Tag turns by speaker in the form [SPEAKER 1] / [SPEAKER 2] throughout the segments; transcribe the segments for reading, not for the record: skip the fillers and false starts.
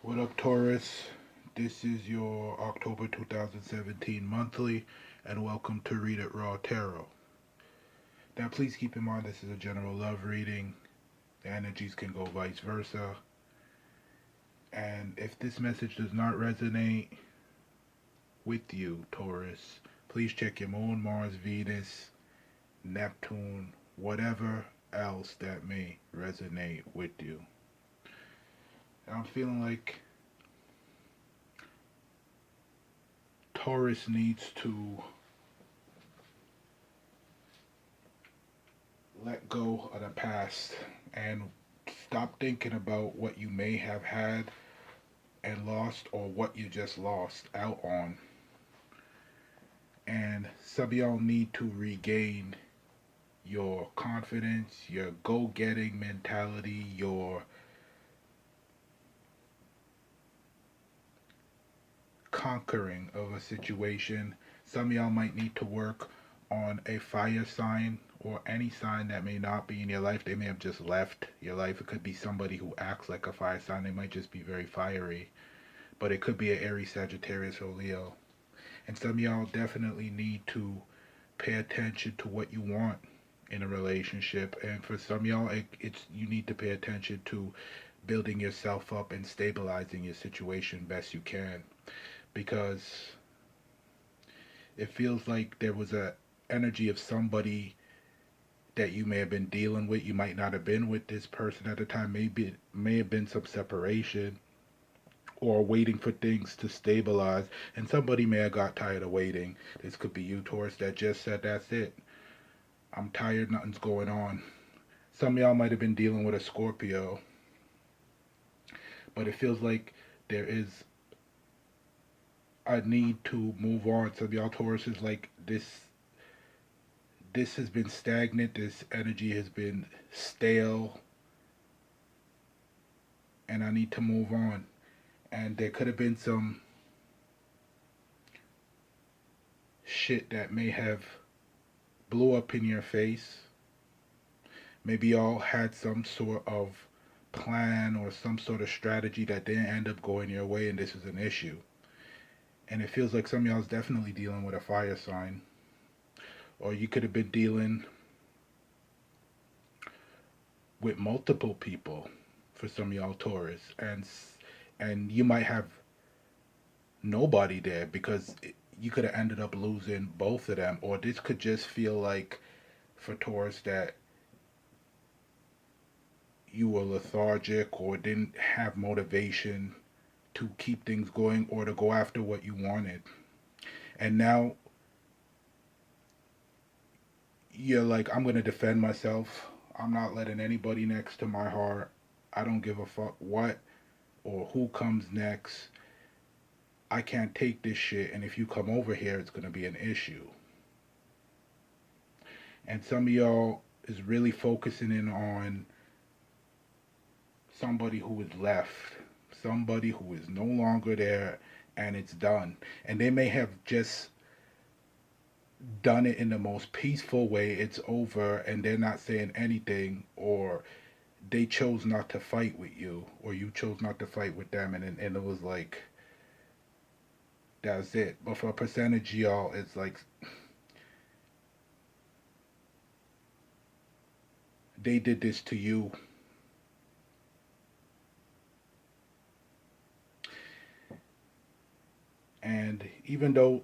[SPEAKER 1] What up, Taurus? This is your October 2017 monthly, and welcome to Read It Raw Tarot. Now, please keep in mind this is a general love reading. The energies can go vice versa. And if this message does not resonate with you, Taurus, please check your Moon, Mars, Venus, Neptune, whatever else that may resonate with you. I'm feeling like Taurus needs to let go of the past and stop thinking about what you may have had and lost or what you just lost out on. And some of y'all need to regain your confidence, your go getting mentality, your conquering of a situation. Some of y'all might need to work on a fire sign or any sign that may not be in your life. They may have just left your life. It could be somebody who acts like a fire sign. They might just be very fiery. But it could be an Aries, Sagittarius, or Leo. And some of y'all definitely need to pay attention to what you want in a relationship. And for some of y'all, it's you need to pay attention to building yourself up and stabilizing your situation best you can. Because it feels like there was a energy of somebody that you may have been dealing with. You might not have been with this person at the time. Maybe it may have been some separation or waiting for things to stabilize. And somebody may have got tired of waiting. This could be you, Taurus, that just said, that's it. I'm tired, nothing's going on. Some of y'all might have been dealing with a Scorpio. But it feels like there is a need to move on. Some of y'all Taurus is like this has been stagnant, this energy has been stale, and I need to move on. And there could have been some shit that may have blew up in your face. Maybe y'all had some sort of plan or some sort of strategy that didn't end up going your way, and this is an issue. And it feels like some of y'all's definitely dealing with a fire sign. Or you could have been dealing with multiple people for some of y'all Taurus, and you might have nobody there because you could have ended up losing both of them. Or this could just feel like for Taurus that you were lethargic or didn't have motivation to keep things going or to go after what you wanted. And now you're like, I'm going to defend myself. I'm not letting anybody next to my heart. I don't give a fuck what or who comes next. I can't take this shit, and if you come over here, it's going to be an issue. And some of y'all is really focusing in on somebody who is left, somebody who is no longer there, and it's done. And they may have just done it in the most peaceful way. It's over, and they're not saying anything, or they chose not to fight with you, or you chose not to fight with them, and it was like, that's it. But for a percentage of y'all, it's like they did this to you. And even though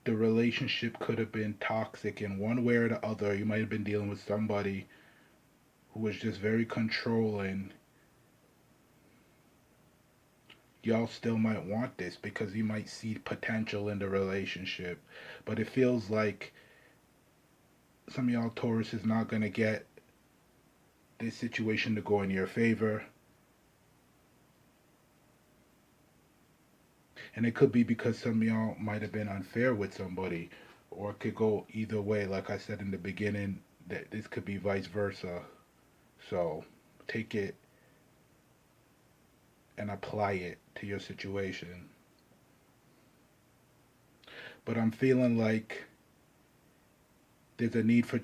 [SPEAKER 1] the relationship could have been toxic in one way or the other, you might have been dealing with somebody who was just very controlling, y'all still might want this because you might see potential in the relationship. But it feels like some of y'all Taurus is not going to get this situation to go in your favor. And it could be because some of y'all might have been unfair with somebody, or it could go either way. Like I said in the beginning, that this could be vice versa. So take it and apply it to your situation. But I'm feeling like there's a need for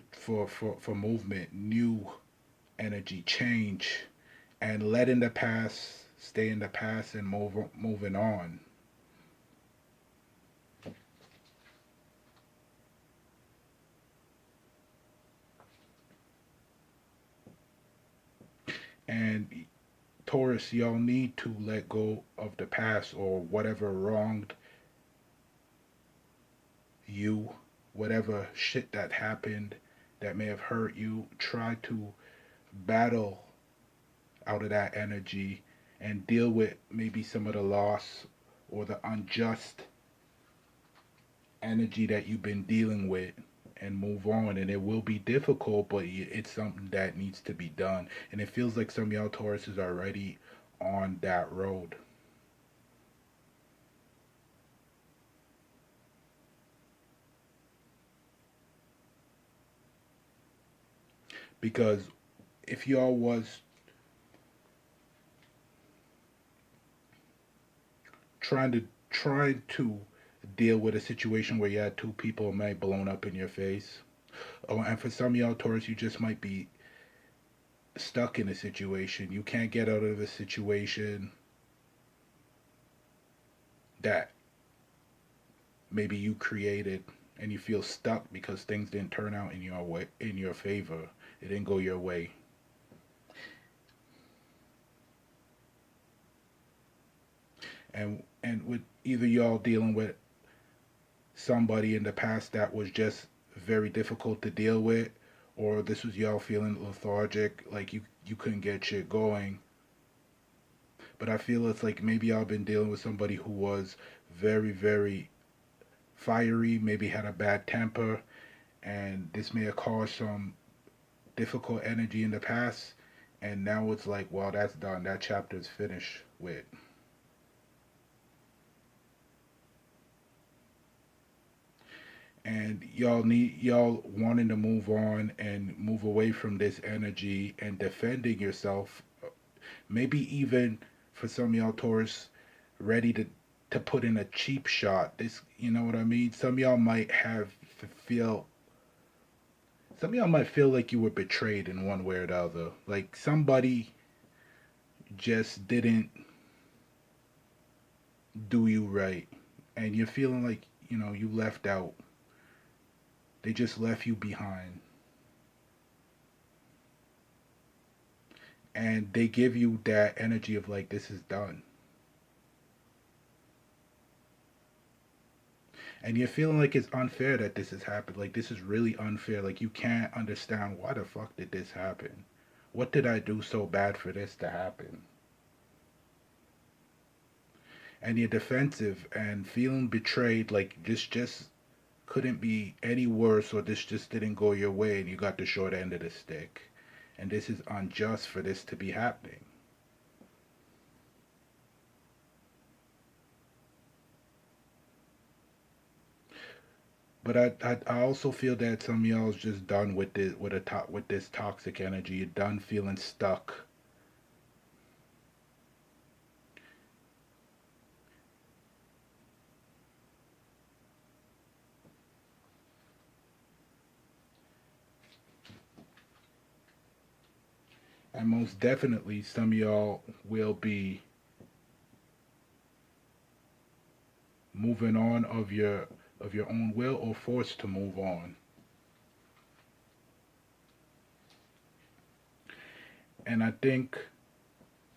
[SPEAKER 1] movement, new energy, change, and letting the past stay in the past and moving on. And Taurus, y'all need to let go of the past or whatever wronged you, whatever shit that happened that may have hurt you. Try to battle out of that energy and deal with maybe some of the loss or the unjust energy that you've been dealing with and move on. And it will be difficult, but it's something that needs to be done. And it feels like some of y'all Tauruses are already on that road. Because if y'all was trying to deal with a situation where you had two people might blown up in your face. Oh, and for some of y'all Taurus, you just might be stuck in a situation. You can't get out of a situation that maybe you created, and you feel stuck because things didn't turn out in your way, in your favor. It didn't go your way. And with either y'all dealing with somebody in the past that was just very difficult to deal with, or this was y'all feeling lethargic, like you couldn't get shit going. But I feel it's like maybe y'all been dealing with somebody who was very, very fiery, maybe had a bad temper, and this may have caused some difficult energy in the past. And now it's like, well, that's done. That chapter's finished with. And y'all wanting to move on and move away from this energy and defending yourself. Maybe even for some of y'all Taurus, ready to put in a cheap shot. This, you know what I mean? Feel some of y'all might feel like you were betrayed in one way or the other. Like somebody just didn't do you right, and you're feeling like you left out. They just left you behind, and they give you that energy of like this is done, and you're feeling like it's unfair that this has happened. Like this is really unfair. Like you can't understand why the fuck did this happen. What did I do so bad for this to happen? And you're defensive and feeling betrayed. Like this just couldn't be any worse, or this just didn't go your way, and you got the short end of the stick. And this is unjust for this to be happening. But I also feel that some of y'all's just done with this toxic energy. You're done feeling stuck. And most definitely some of y'all will be moving on of your own will or forced to move on. And I think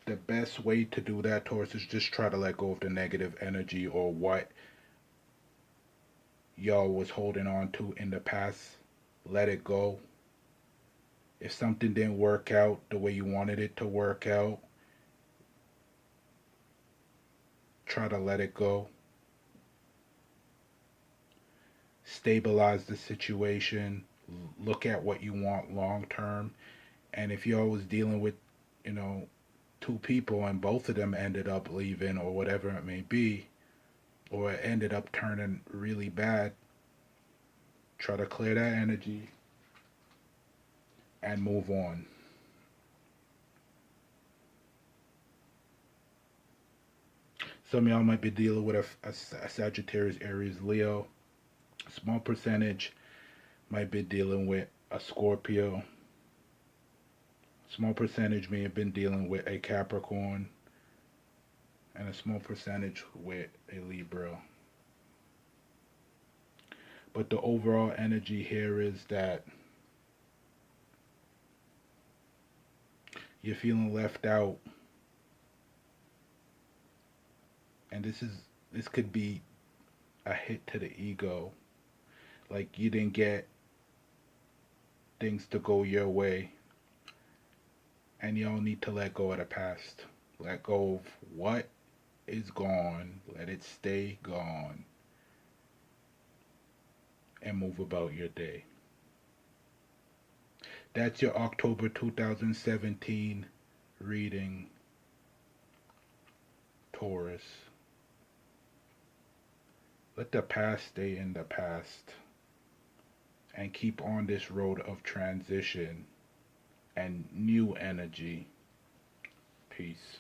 [SPEAKER 1] the best way to do that, Taurus, is just try to let go of the negative energy or what y'all was holding on to in the past. Let it go. If something didn't work out the way you wanted it to work out, try to let it go. Stabilize the situation. Look at what you want long term. And if you're always dealing with, you know, two people and both of them ended up leaving or whatever it may be, or it ended up turning really bad, try to clear that energy and move on. Some of y'all might be dealing with a Sagittarius, Aries, Leo. Small percentage might be dealing with a Scorpio. Small percentage may have been dealing with a Capricorn. and a small percentage with a Libra. But the overall energy here is that you're feeling left out, and this could be a hit to the ego. Like you didn't get things to go your way, and you don't need to let go of the past. Let go of what is gone, let it stay gone, and move about your day. That's your October 2017 reading, Taurus. Let the past stay in the past and keep on this road of transition and new energy. Peace.